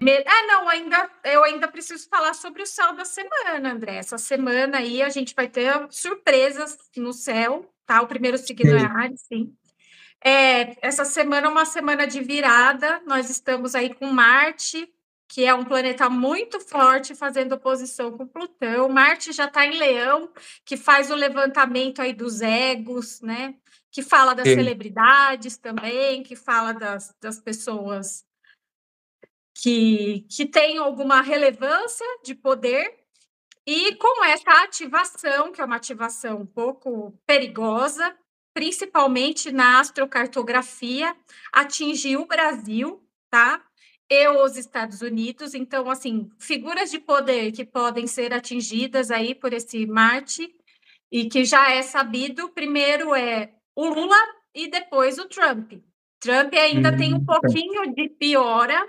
Não, eu ainda preciso falar sobre o céu da semana, André. Essa semana aí a gente vai ter surpresas no céu, tá? O primeiro signo é Sim. Áries, sim. Essa semana é uma semana de virada, nós estamos aí com Marte, que é um planeta muito forte, fazendo oposição com Plutão. Marte já está em Leão, que faz o levantamento aí dos egos, né? Que fala das Sim. celebridades também, que fala das pessoas que têm alguma relevância de poder. E com essa ativação, que é uma ativação um pouco perigosa, principalmente na astrocartografia, atingiu o Brasil, tá? E os Estados Unidos. Então, assim, figuras de poder que podem ser atingidas aí por esse Marte, e que já é sabido, primeiro é o Lula e depois o Trump. Trump ainda tem um Tá. pouquinho de piora,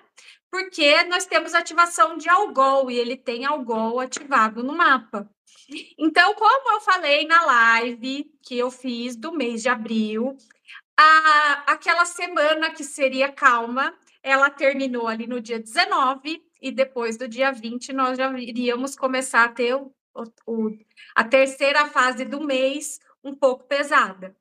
porque nós temos ativação de Algol, e ele tem Algol ativado no mapa. Então, como eu falei na live que eu fiz do mês de abril, aquela semana que seria calma, ela terminou ali no dia 19, e depois do dia 20 nós já iríamos começar a ter a terceira fase do mês um pouco pesada.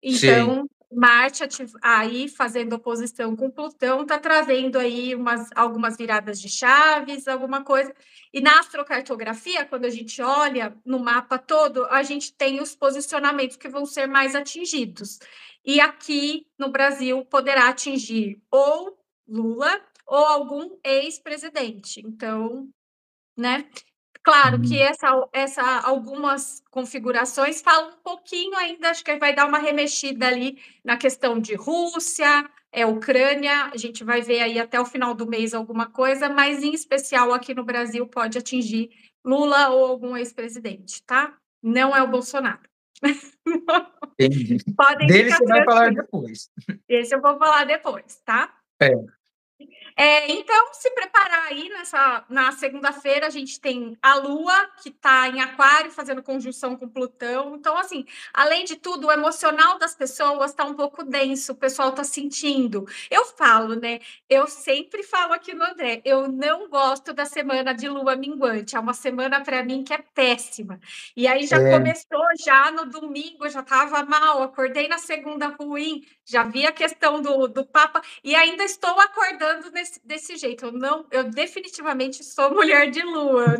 Sim. Então, Marte aí fazendo oposição com Plutão está trazendo aí algumas viradas de chaves, alguma coisa. E na astrocartografia, quando a gente olha no mapa todo, a gente tem os posicionamentos que vão ser mais atingidos. E aqui no Brasil poderá atingir ou Lula ou algum ex-presidente. Então, né? Claro que Uhum. algumas configurações falam um pouquinho ainda, acho que vai dar uma remexida ali na questão de Rússia, Ucrânia, a gente vai ver aí até o final do mês alguma coisa, mas em especial aqui no Brasil pode atingir Lula ou algum ex-presidente, tá? Não é o Bolsonaro. Entendi. Podem Dele ficar você vai falar tranquilos. depois. Esse eu vou falar depois, tá? É. Então, se preparar aí na segunda-feira, a gente tem a Lua, que está em Aquário, fazendo conjunção com Plutão. Então, assim, além de tudo, o emocional das pessoas está um pouco denso, o pessoal está sentindo. Eu falo, né? Eu sempre falo aqui no André, eu não gosto da semana de Lua minguante, é uma semana para mim que é péssima. E aí já É, começou, já no domingo, eu já estava mal, acordei na segunda ruim, já vi a questão do Papa. E ainda estou acordando desse jeito. Eu definitivamente sou mulher de lua.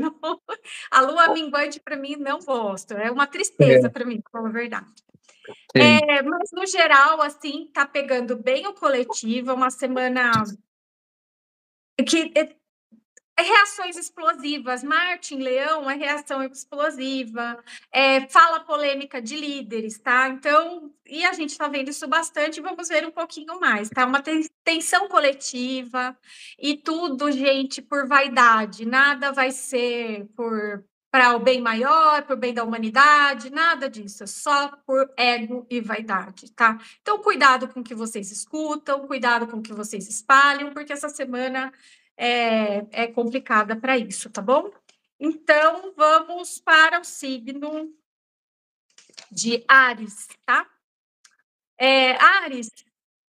A lua minguante, para mim, não gosto. É uma tristeza é, para mim, com a verdade. sim. Mas, no geral, assim, está pegando bem o coletivo. É uma semana que reações explosivas. Marte em Leão é reação explosiva, fala polêmica de líderes, tá? Então, e a gente está vendo isso bastante, vamos ver um pouquinho mais, tá? Uma tensão coletiva e tudo, gente, por vaidade. Nada vai ser para o bem maior, por bem da humanidade, nada disso, é só por ego e vaidade, tá? Então, cuidado com o que vocês escutam, cuidado com o que vocês espalham, porque essa semana é complicada para isso, tá bom? Então, vamos para o signo de Áries, tá? Áries,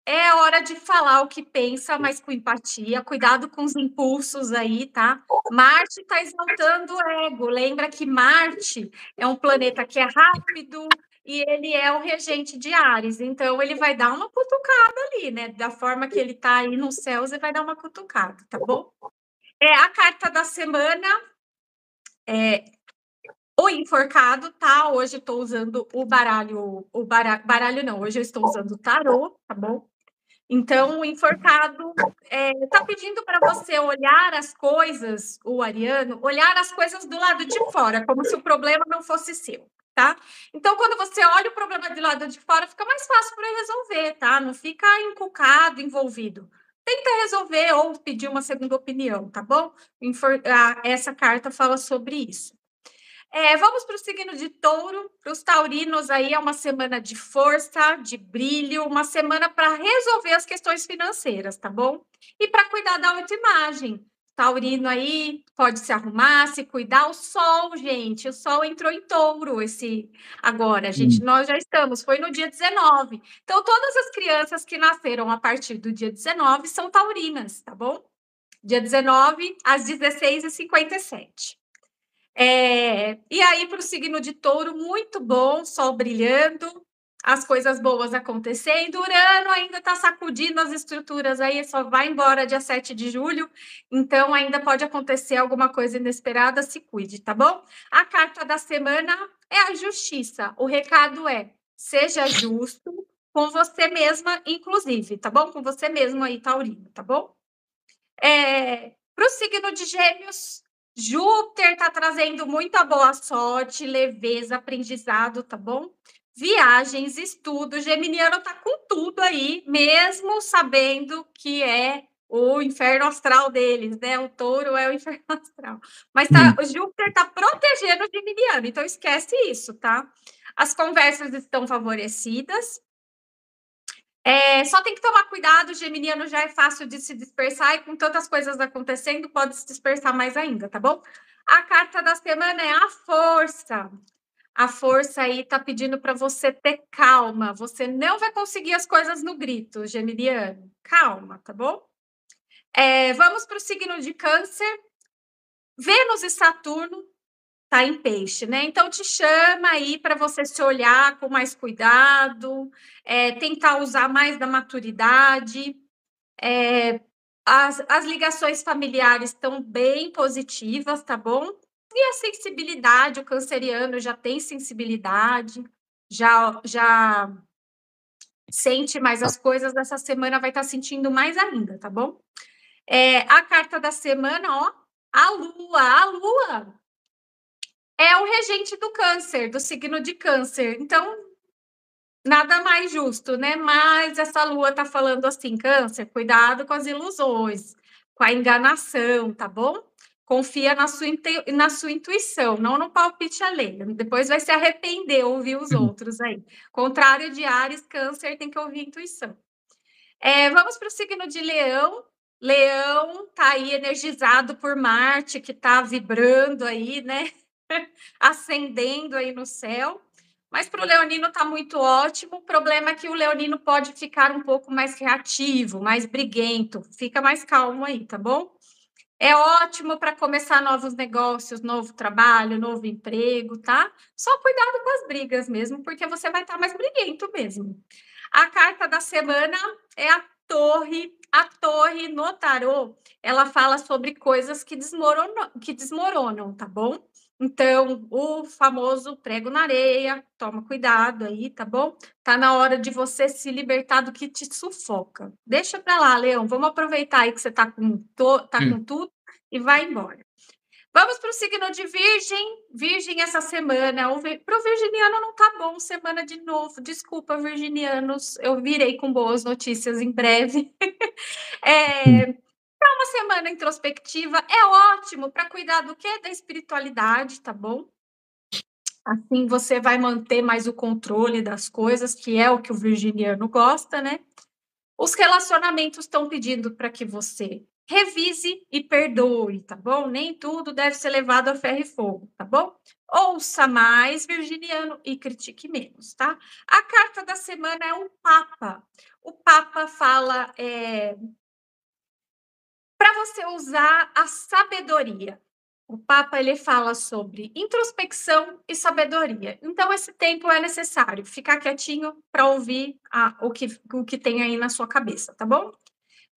é hora de falar o que pensa, mas com empatia. Cuidado com os impulsos aí, tá? Marte está exaltando o ego. Lembra que Marte é um planeta que é rápido e ele é o regente de Áries. Então, ele vai dar uma cutucada ali, né? Da forma que ele está aí no céu, ele vai dar uma cutucada, tá bom? A carta da semana é o enforcado, tá? Hoje estou usando baralho não, hoje eu estou usando o tarô, tá bom? Então, o enforcado está pedindo para você olhar as coisas, o ariano, olhar as coisas do lado de fora, como se o problema não fosse seu, tá? Então, quando você olha o problema do lado de fora, fica mais fácil para resolver, tá? Não fica encucado, envolvido. Tenta resolver ou pedir uma segunda opinião, tá bom? Essa carta fala sobre isso. Vamos para o signo de Touro. Para os taurinos aí é uma semana de força, de brilho, uma semana para resolver as questões financeiras, tá bom? E para cuidar da autoimagem. Taurino aí pode se arrumar, se cuidar. O sol, gente, o sol entrou em Touro agora, gente. Hum. Nós já estamos, foi no dia 19. Então, todas as crianças que nasceram a partir do dia 19 são taurinas, tá bom? dia 19, às 16h57. E aí, para o signo de Touro, muito bom, sol brilhando, as coisas boas acontecendo. Urano ainda está sacudindo as estruturas aí, só vai embora dia 7 de julho, então ainda pode acontecer alguma coisa inesperada, se cuide, tá bom? A carta da semana é a justiça. O recado é: seja justo com você mesma, inclusive, tá bom? Com você mesmo aí, taurino, tá bom? Para o signo de Gêmeos, Júpiter está trazendo muita boa sorte, leveza, aprendizado, tá bom? Viagens, estudos, geminiano está com tudo aí, mesmo sabendo que é o inferno astral deles, né? O touro é o inferno astral. Mas o Júpiter está protegendo o geminiano, então esquece isso, tá? As conversas estão favorecidas. Só tem que tomar cuidado, o geminiano já é fácil de se dispersar e com tantas coisas acontecendo, pode se dispersar mais ainda, tá bom? A carta da semana é a força. A força aí tá pedindo para você ter calma. Você não vai conseguir as coisas no grito, geminiano. Calma, tá bom? Vamos para o signo de Câncer. Vênus e Saturno tá em peixe, né? Então te chama aí para você se olhar com mais cuidado, tentar usar mais da maturidade. As ligações familiares estão bem positivas, tá bom? E a sensibilidade, o canceriano já tem sensibilidade, já sente mais as coisas, essa semana vai estar sentindo mais ainda, tá bom? A carta da semana, ó, a Lua é o regente do câncer, do signo de câncer. Então, nada mais justo, né? Mas essa lua tá falando assim, câncer, cuidado com as ilusões, com a enganação, tá bom? Confia na sua intuição, não no palpite alheio. Depois vai se arrepender ouvir os outros aí. Contrário de Áries, câncer tem que ouvir intuição. Vamos para o signo de Leão. Leão tá aí energizado por Marte, que tá vibrando aí, né? Acendendo aí no céu. Mas para o leonino está muito ótimo. O problema é que o leonino pode ficar um pouco mais reativo, mais briguento. Fica mais calmo aí, tá bom? É ótimo para começar novos negócios, novo trabalho, novo emprego, tá? Só cuidado com as brigas mesmo, porque você vai estar mais briguento mesmo. A carta da semana é a Torre. A Torre no tarô, ela fala sobre coisas que desmoronam, tá bom? Então, o famoso prego na areia, toma cuidado aí, tá bom? Tá na hora de você se libertar do que te sufoca. Deixa para lá, Leão, vamos aproveitar aí que você tá com tudo e vai embora. Vamos para o signo de Virgem. Virgem essa semana. Para o virginiano não tá bom semana de novo. Desculpa, virginianos. Eu virei com boas notícias em breve. Uma semana introspectiva é ótimo para cuidar do quê? Da espiritualidade, tá bom? Assim você vai manter mais o controle das coisas, que é o que o virginiano gosta, né? Os relacionamentos estão pedindo para que você revise e perdoe, tá bom? Nem tudo deve ser levado a ferro e fogo, tá bom? Ouça mais, virginiano, e critique menos, tá? A carta da semana é o Papa. O Papa fala para você usar a sabedoria. O Papa ele fala sobre introspecção e sabedoria. Então, esse tempo é necessário ficar quietinho para ouvir o que tem aí na sua cabeça, tá bom?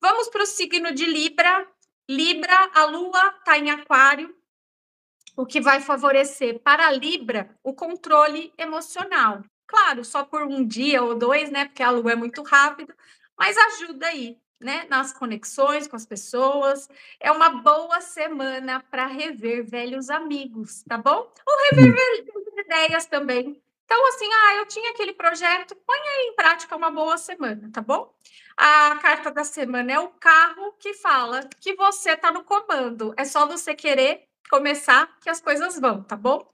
Vamos para o signo de Libra. Libra, a Lua está em Aquário, o que vai favorecer para a Libra o controle emocional. Claro, só por um dia ou dois, né? Porque a Lua é muito rápido, mas ajuda aí, né? Nas conexões com as pessoas. É uma boa semana para rever velhos amigos, tá bom? Ou rever velhas ideias também. Então, assim, eu tinha aquele projeto, põe aí em prática uma boa semana, tá bom? A carta da semana é o carro que fala que você está no comando. É só você querer começar que as coisas vão, tá bom?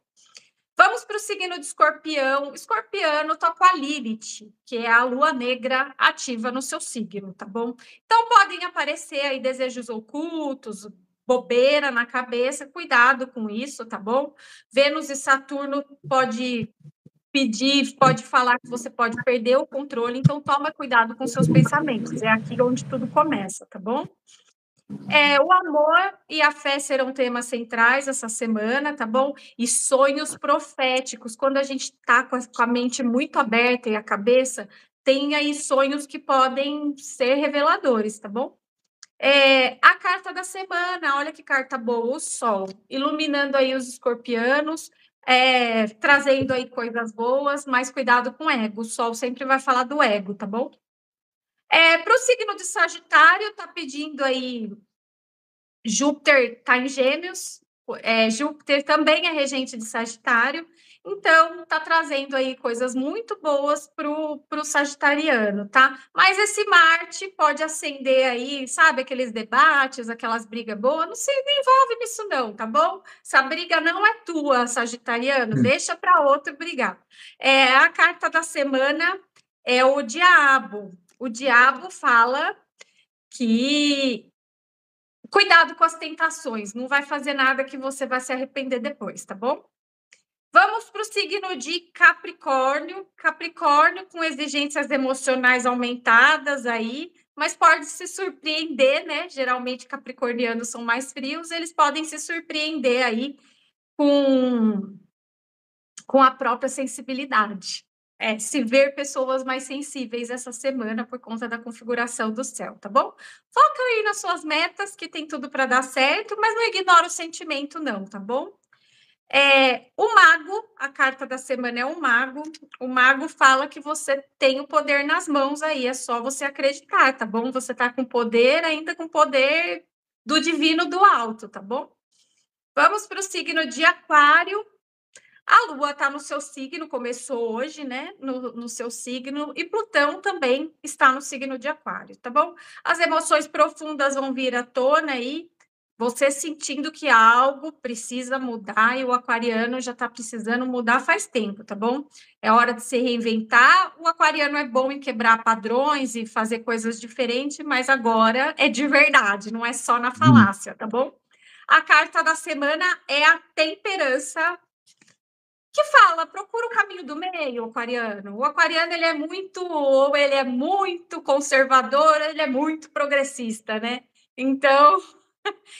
Vamos para o signo de Escorpião. Escorpiano tá com a Lilith, que é a lua negra ativa no seu signo, tá bom? Então podem aparecer aí desejos ocultos, bobeira na cabeça, cuidado com isso, tá bom? Vênus e Saturno pode falar que você pode perder o controle, então toma cuidado com seus pensamentos. É aqui onde tudo começa, tá bom? O amor e a fé serão temas centrais essa semana, tá bom? E sonhos proféticos. Quando a gente está com a mente muito aberta e a cabeça, tem aí sonhos que podem ser reveladores, tá bom? A carta da semana, olha que carta boa, o Sol, iluminando aí os escorpianos, trazendo aí coisas boas, mas cuidado com o ego. O Sol sempre vai falar do ego, tá bom? Para o signo de Sagitário, tá pedindo aí. Júpiter está em Gêmeos, Júpiter também é regente de Sagitário, então está trazendo aí coisas muito boas para o sagitariano, tá? Mas esse Marte pode acender aí, sabe, aqueles debates, aquelas brigas boas, não se envolve nisso não, tá bom? Essa briga não é tua, sagitariano, deixa para outro brigar. A carta da semana é o Diabo. O Diabo fala que cuidado com as tentações, não vai fazer nada que você vai se arrepender depois, tá bom? Vamos para o signo de Capricórnio. Capricórnio com exigências emocionais aumentadas aí, mas pode se surpreender, né? Geralmente capricornianos são mais frios, eles podem se surpreender aí com a própria sensibilidade. Se ver pessoas mais sensíveis essa semana por conta da configuração do céu, tá bom? Foca aí nas suas metas, que tem tudo para dar certo, mas não ignora o sentimento, não, tá bom? O mago, a carta da semana é o mago. O mago fala que você tem o poder nas mãos aí, é só você acreditar, tá bom? Você tá com poder, ainda com poder do divino do alto, tá bom? Vamos para o signo de Aquário. A Lua está no seu signo, começou hoje, né? No seu signo, e Plutão também está no signo de Aquário, tá bom? As emoções profundas vão vir à tona aí, você sentindo que algo precisa mudar e o aquariano já está precisando mudar faz tempo, tá bom? É hora de se reinventar. O aquariano é bom em quebrar padrões e fazer coisas diferentes, mas agora é de verdade, não é só na falácia, tá bom? A carta da semana é a temperança, que fala, procura o caminho do meio, o aquariano. O aquariano, ele é muito conservador, ele é muito progressista, né? Então,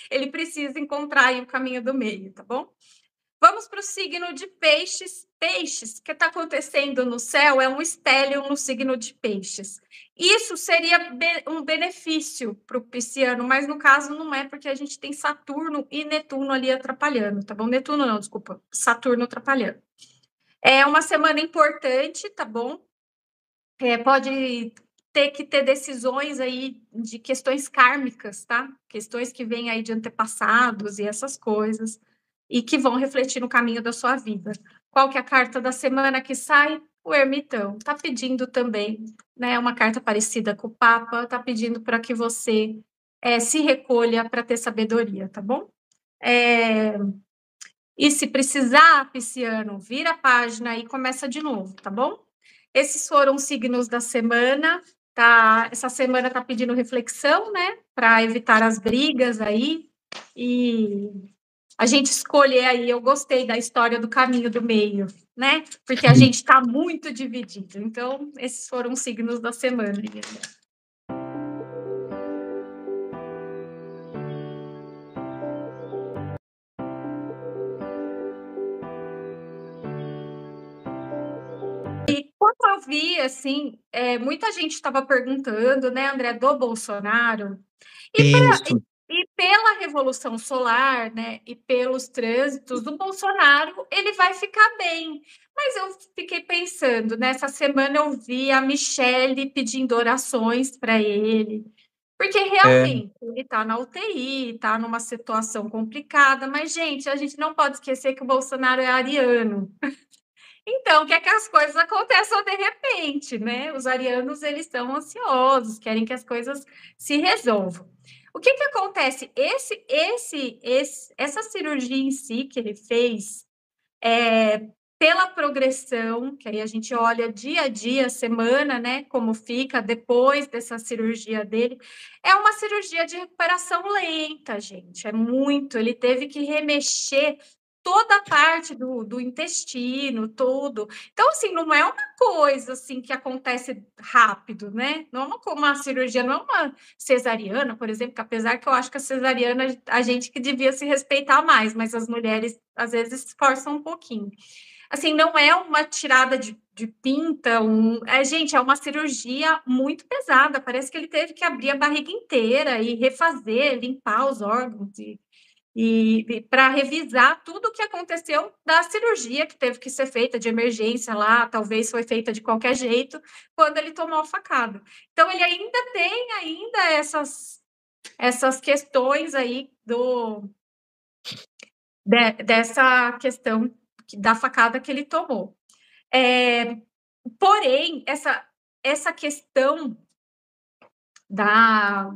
ele precisa encontrar aí o caminho do meio, tá bom? Vamos para o signo de peixes. Peixes, o que está acontecendo no céu é um estélio no signo de peixes. Isso seria um benefício para o pisciano, mas no caso não é, porque a gente tem Saturno e Netuno ali atrapalhando, tá bom? Netuno não, desculpa, Saturno atrapalhando. É uma semana importante, tá bom? Pode ter que ter decisões aí de questões kármicas, tá? Questões que vêm aí de antepassados e essas coisas, e que vão refletir no caminho da sua vida. Qual que é a carta da semana que sai? O ermitão. Tá pedindo também, né? Uma carta parecida com o Papa, tá pedindo para que você se recolha para ter sabedoria, tá bom? E se precisar, pisciano, vira a página e começa de novo, tá bom? Esses foram os signos da semana, tá? Essa semana tá pedindo reflexão, né? Para evitar as brigas aí. E a gente escolher aí, eu gostei da história do caminho do meio, né? Porque a gente está muito dividido. Então, esses foram os signos da semana. E quando eu vi, assim, muita gente estava perguntando, né, André, do Bolsonaro, Isso. e pela Revolução Solar, né, e pelos trânsitos do Bolsonaro, ele vai ficar bem. Mas eu fiquei pensando, nessa semana eu vi a Michelle pedindo orações para ele, porque realmente ele está na UTI, está numa situação complicada, mas, gente, a gente não pode esquecer que o Bolsonaro é ariano. Então, quer que as coisas aconteçam de repente, né? Os arianos, eles estão ansiosos, querem que as coisas se resolvam. O que acontece? Essa cirurgia em si que ele fez, pela progressão, que aí a gente olha dia a dia, semana, né? Como fica depois dessa cirurgia dele, é uma cirurgia de recuperação lenta, gente. É muito. Ele teve que remexer toda a parte do intestino, tudo. Então, assim, não é uma coisa, assim, que acontece rápido, né? Não é uma cirurgia, não é uma cesariana, por exemplo, que apesar que eu acho que a cesariana, a gente que devia se respeitar mais, mas as mulheres, às vezes, esforçam um pouquinho. Assim, não é uma tirada de pinta, gente, é uma cirurgia muito pesada. Parece que ele teve que abrir a barriga inteira e refazer, limpar os órgãos e para revisar tudo o que aconteceu da cirurgia que teve que ser feita de emergência lá, talvez foi feita de qualquer jeito, quando ele tomou a facada. Então, ele ainda tem essas questões aí dessa questão da facada que ele tomou. Porém, essa questão da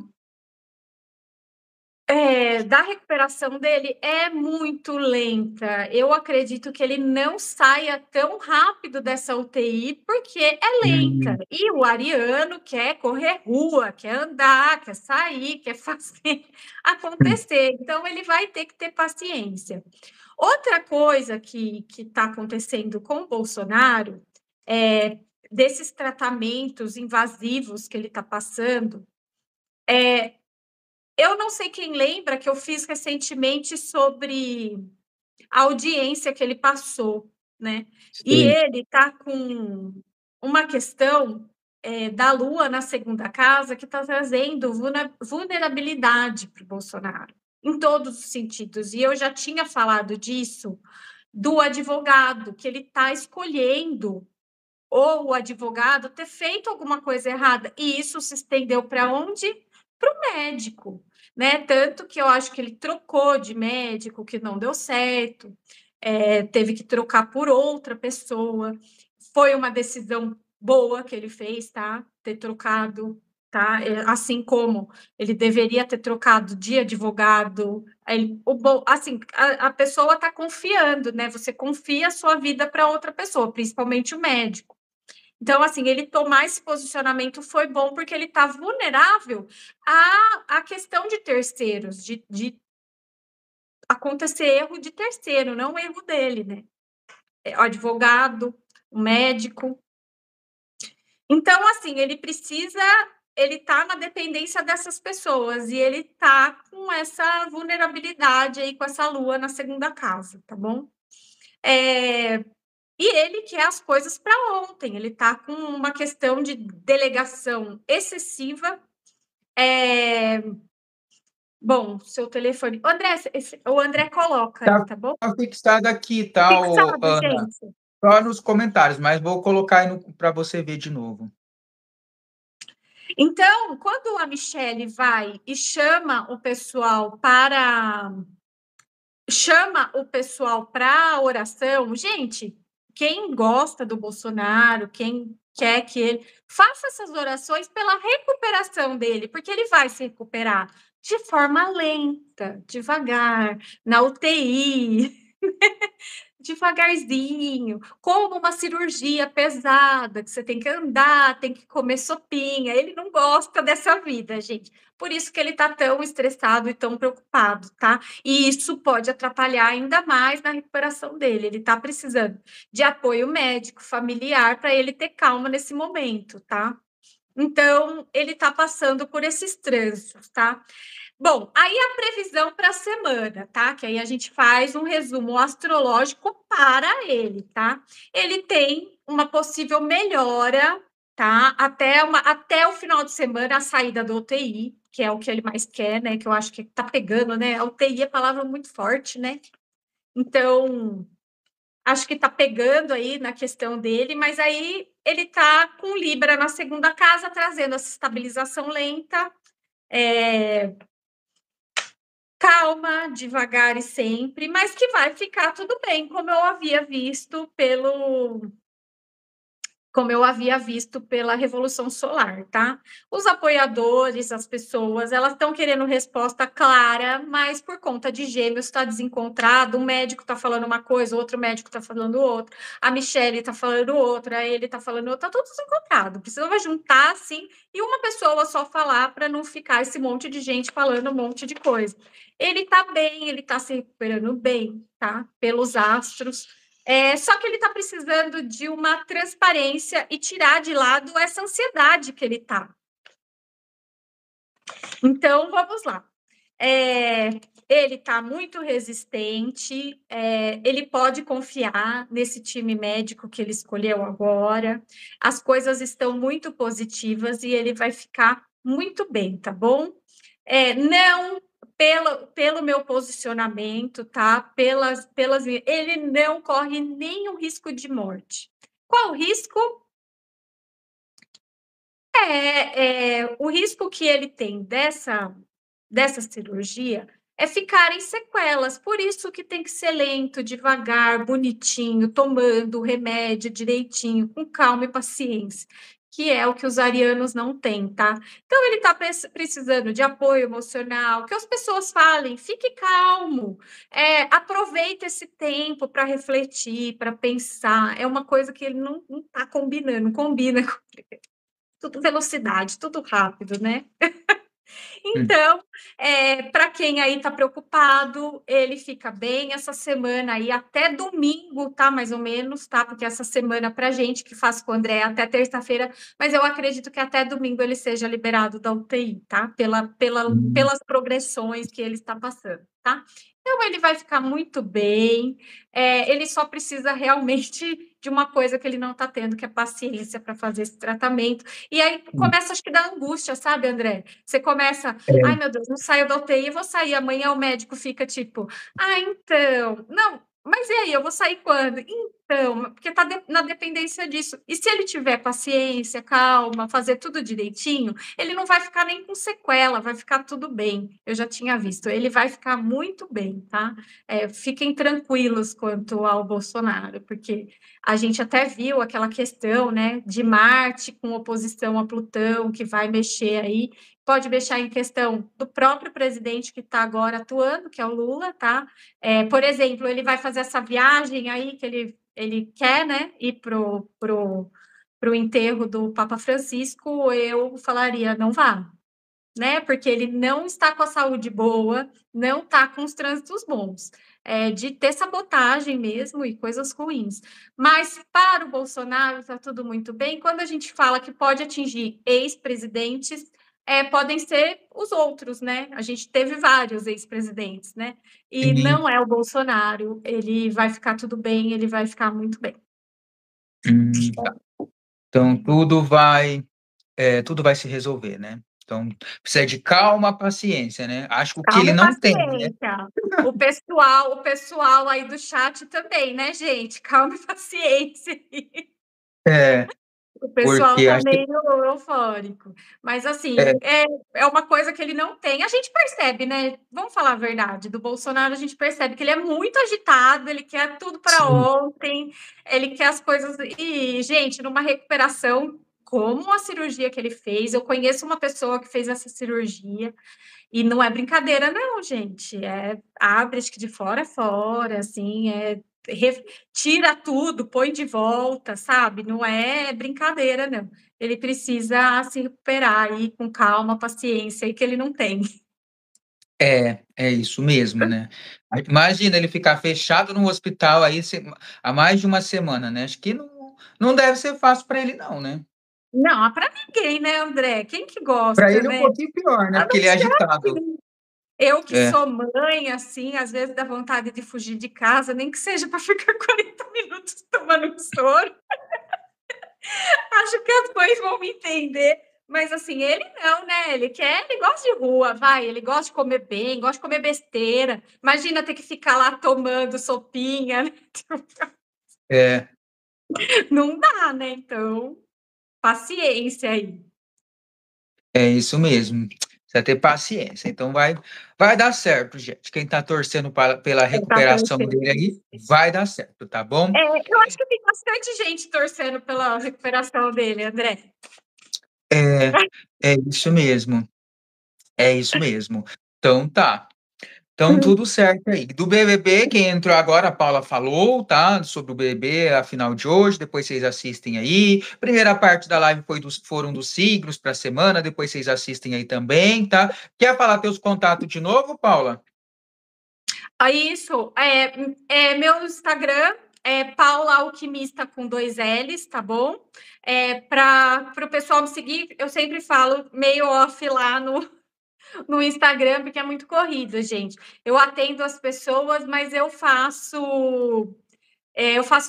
recuperação dele é muito lenta. Eu acredito que ele não saia tão rápido dessa UTI, porque é lenta. E o Ariano quer correr rua, quer andar, quer sair, quer fazer acontecer. Então, ele vai ter que ter paciência. Outra coisa que está acontecendo com o Bolsonaro, desses tratamentos invasivos que ele está passando, eu não sei quem lembra que eu fiz recentemente sobre a audiência que ele passou, né? E Sim. ele está com uma questão da Lua na segunda casa que está trazendo vulnerabilidade para o Bolsonaro, em todos os sentidos. E eu já tinha falado disso do advogado, que ele está escolhendo ou o advogado ter feito alguma coisa errada. E isso se estendeu para onde? Para o médico, né? Tanto que eu acho que ele trocou de médico, que não deu certo, teve que trocar por outra pessoa. Foi uma decisão boa que ele fez, tá? Ter trocado, tá? Assim como ele deveria ter trocado de advogado. Assim, a pessoa está confiando, né? Você confia a sua vida para outra pessoa, principalmente o médico. Então, assim, ele tomar esse posicionamento foi bom porque ele está vulnerável à questão de terceiros, de acontecer erro de terceiro, não erro dele, né? O advogado, o médico. Então, assim, ele está na dependência dessas pessoas e ele está com essa vulnerabilidade aí, com essa lua na segunda casa, tá bom? E ele quer as coisas para ontem, ele está com uma questão de delegação excessiva. Bom, seu telefone. André, o André coloca aí, Tá tá bom? fixado aqui, tá, Fixado, Ana? gente. Só nos comentários, mas vou colocar aí para você ver de novo. Então, quando a Michelle vai e chama o pessoal para a oração, gente, quem gosta do Bolsonaro, quem quer que ele faça essas orações pela recuperação dele, porque ele vai se recuperar de forma lenta, devagar, na UTI, devagarzinho, como uma cirurgia pesada, que você tem que andar, tem que comer sopinha. Ele não gosta dessa vida, gente. Por isso que ele está tão estressado e tão preocupado, tá? E isso pode atrapalhar ainda mais na recuperação dele. Ele está precisando de apoio médico, familiar, para ele ter calma nesse momento, tá? Então, ele está passando por esses trânsitos, tá? Bom, aí a previsão para a semana, tá? Que aí a gente faz um resumo astrológico para ele, tá? Ele tem uma possível melhora, tá? Até o final de semana, a saída do UTI, que é o que ele mais quer, né? Que eu acho que tá pegando, né? A UTI é palavra muito forte, né? Então, acho que tá pegando aí na questão dele, mas aí ele tá com Libra na segunda casa, trazendo essa estabilização lenta. Calma, devagar e sempre, mas que vai ficar tudo bem, como eu havia visto como eu havia visto pela Revolução Solar, tá? Os apoiadores, as pessoas, elas estão querendo resposta clara, mas por conta de Gêmeos está desencontrado, um médico está falando uma coisa, outro médico está falando outra, a Michelle está falando outra, ele está falando outra, tá tudo desencontrado. Precisava juntar, assim, e uma pessoa só falar para não ficar esse monte de gente falando um monte de coisa. Ele está bem, ele está se recuperando bem, tá? Pelos astros. Só que ele está precisando de uma transparência e tirar de lado essa ansiedade que ele está. Então, vamos lá. Ele está muito resistente, ele pode confiar nesse time médico que ele escolheu agora. As coisas estão muito positivas e ele vai ficar muito bem, tá bom? Não pelo meu posicionamento, tá? Ele não corre nenhum risco de morte. Qual o risco? O risco que ele tem dessa cirurgia é ficar em sequelas, por isso que tem que ser lento, devagar, bonitinho, tomando o remédio direitinho, com calma e paciência, que é o que os arianos não têm, tá? Então, ele está precisando de apoio emocional, que as pessoas falem, fique calmo, aproveite esse tempo para refletir, para pensar, é uma coisa que ele não está combinando, não combina com tudo velocidade, tudo rápido, né? Então, para quem aí está preocupado, ele fica bem essa semana aí, até domingo, tá? Mais ou menos, tá? Porque essa semana, para gente que faz com o André, até terça-feira, mas eu acredito que até domingo ele seja liberado da UTI, tá? Pelas progressões que ele está passando, tá? Então, ele vai ficar muito bem, ele só precisa realmente de uma coisa que ele não está tendo, que é paciência para fazer esse tratamento. E aí começa, acho que, da angústia, sabe, André? Você começa, ai, meu Deus, não saio da UTI, vou sair amanhã, o médico fica tipo, então, não, mas e aí, eu vou sair quando? Então, porque está na dependência disso. E se ele tiver paciência, calma, fazer tudo direitinho, ele não vai ficar nem com sequela, vai ficar tudo bem. Eu já tinha visto, ele vai ficar muito bem, tá? Fiquem tranquilos quanto ao Bolsonaro, porque a gente até viu aquela questão, né, de Marte com oposição a Plutão, que vai mexer aí, pode deixar em questão do próprio presidente que está agora atuando, que é o Lula, tá? Por exemplo, ele vai fazer essa viagem aí que ele quer, né, ir pro enterro do Papa Francisco, eu falaria, não vá, né? Porque ele não está com a saúde boa, não está com os trânsitos bons, de ter sabotagem mesmo e coisas ruins. Mas para o Bolsonaro está tudo muito bem. Quando a gente fala que pode atingir ex-presidentes, podem ser os outros, né? A gente teve vários ex-presidentes, né? E Sim. não é o Bolsonaro, ele vai ficar tudo bem, ele vai ficar muito bem. Tá. Então tudo vai se resolver, né. Então, precisa de calma, paciência, né. Acho que o que Calma ele e não tem, né. paciência. O pessoal aí do chat também, né, gente? Calma e paciência. É, O pessoal porque tá acho que meio eufórico. Mas, é, assim, é uma coisa que ele não tem. A gente percebe, né? Vamos falar a verdade. Do Bolsonaro, a gente percebe que ele é muito agitado, ele quer tudo para sim, ontem, ele quer as coisas. E, gente, numa recuperação, como a cirurgia que ele fez, eu conheço uma pessoa que fez essa cirurgia. E não é brincadeira, não, gente. Abre, acho que de fora a fora, assim, tira tudo, põe de volta, sabe? Não é brincadeira, não. Ele precisa se recuperar aí com calma, paciência, e que ele não tem. é isso mesmo, né. Imagina ele ficar fechado no hospital aí há mais de uma semana, né, acho que não deve ser fácil para ele não, né. Não, para ninguém, né, André? Quem que Para gosta, ele é um né? pouquinho pior, né, A porque não ele é ser agitado. assim. Eu que É, sou mãe, assim, às vezes dá vontade de fugir de casa, nem que seja para ficar 40 minutos tomando um soro. Acho que as mães vão me entender, mas assim, ele não, né? Ele gosta de rua, vai, ele gosta de comer bem, gosta de comer besteira. Imagina ter que ficar lá tomando sopinha, né? é, Não dá, né? Então, paciência aí. é isso mesmo. Precisa ter paciência. Então vai dar certo, gente. Quem tá torcendo pela Ele tá recuperação torcendo. dele aí, vai dar certo, tá bom? Eu acho que tem bastante gente torcendo pela recuperação dele, André. É, é isso mesmo. É isso mesmo. Então tá. Então, tudo certo aí. Do BBB, quem entrou agora, a Paula falou, tá? Sobre o BBB, a final de hoje, depois vocês assistem aí. Primeira parte da live foram dos signos para a semana, depois vocês assistem aí também, tá? Quer falar teus contatos de novo, Paula? Isso, meu Instagram é Paula Alquimista com 2 L's, tá bom? Para o pessoal me seguir, eu sempre falo meio off lá no Instagram, porque é muito corrido, gente. Eu atendo as pessoas, mas eu faço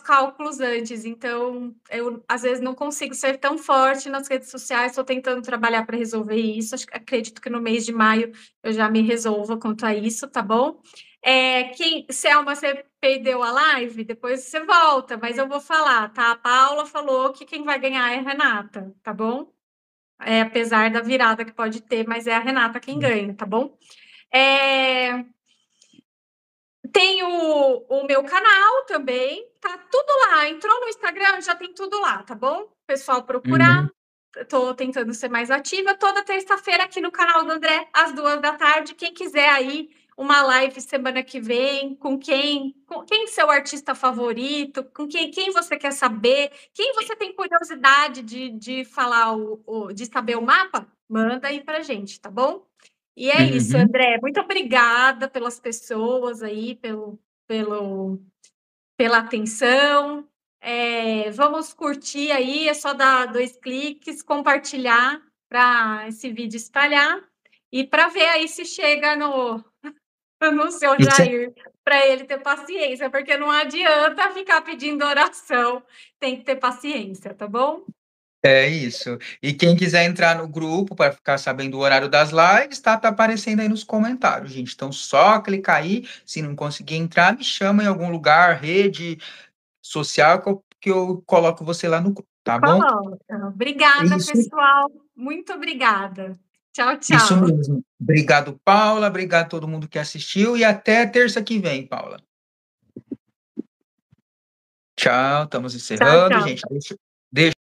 cálculos antes, então eu às vezes não consigo ser tão forte nas redes sociais. Estou tentando trabalhar para resolver isso. Acredito que no mês de maio eu já me resolva quanto a isso, tá bom? Selma, você perdeu a live, depois você volta, mas eu vou falar, tá? A Paula falou que quem vai ganhar é a Renata, tá bom? Apesar da virada que pode ter, mas é a Renata quem ganha, tá bom? É, Tem o meu canal também, tá tudo lá. Entrou no Instagram, já tem tudo lá, tá bom? Pessoal, procurar. Uhum. Estou tentando ser mais ativa. Toda terça-feira aqui no canal do André, às 2 da tarde. Quem quiser aí, uma live semana que vem, com quem seu artista favorito, com quem você quer saber, quem você tem curiosidade de falar, de saber o mapa, manda aí pra gente, tá bom? E é isso, Uhum. André. Muito obrigada pelas pessoas aí, pelo, pela atenção. Vamos curtir aí, é só dar 2 cliques, compartilhar para esse vídeo espalhar e para ver aí se chega no seu Isso é, Jair, para ele ter paciência, porque não adianta ficar pedindo oração, tem que ter paciência, tá bom? é isso. E quem quiser entrar no grupo para ficar sabendo o horário das lives, tá aparecendo aí nos comentários, gente. Então, só clicar aí. Se não conseguir entrar, me chama em algum lugar, rede social, que eu coloco você lá no grupo, tá bom? Coloca. Obrigada, Isso, pessoal. Muito obrigada. Tchau, isso tchau. mesmo. Obrigado, Paula. Obrigado a todo mundo que assistiu. E até terça que vem, Paula. Tchau, estamos Tchau, encerrando, tchau. gente. Deixa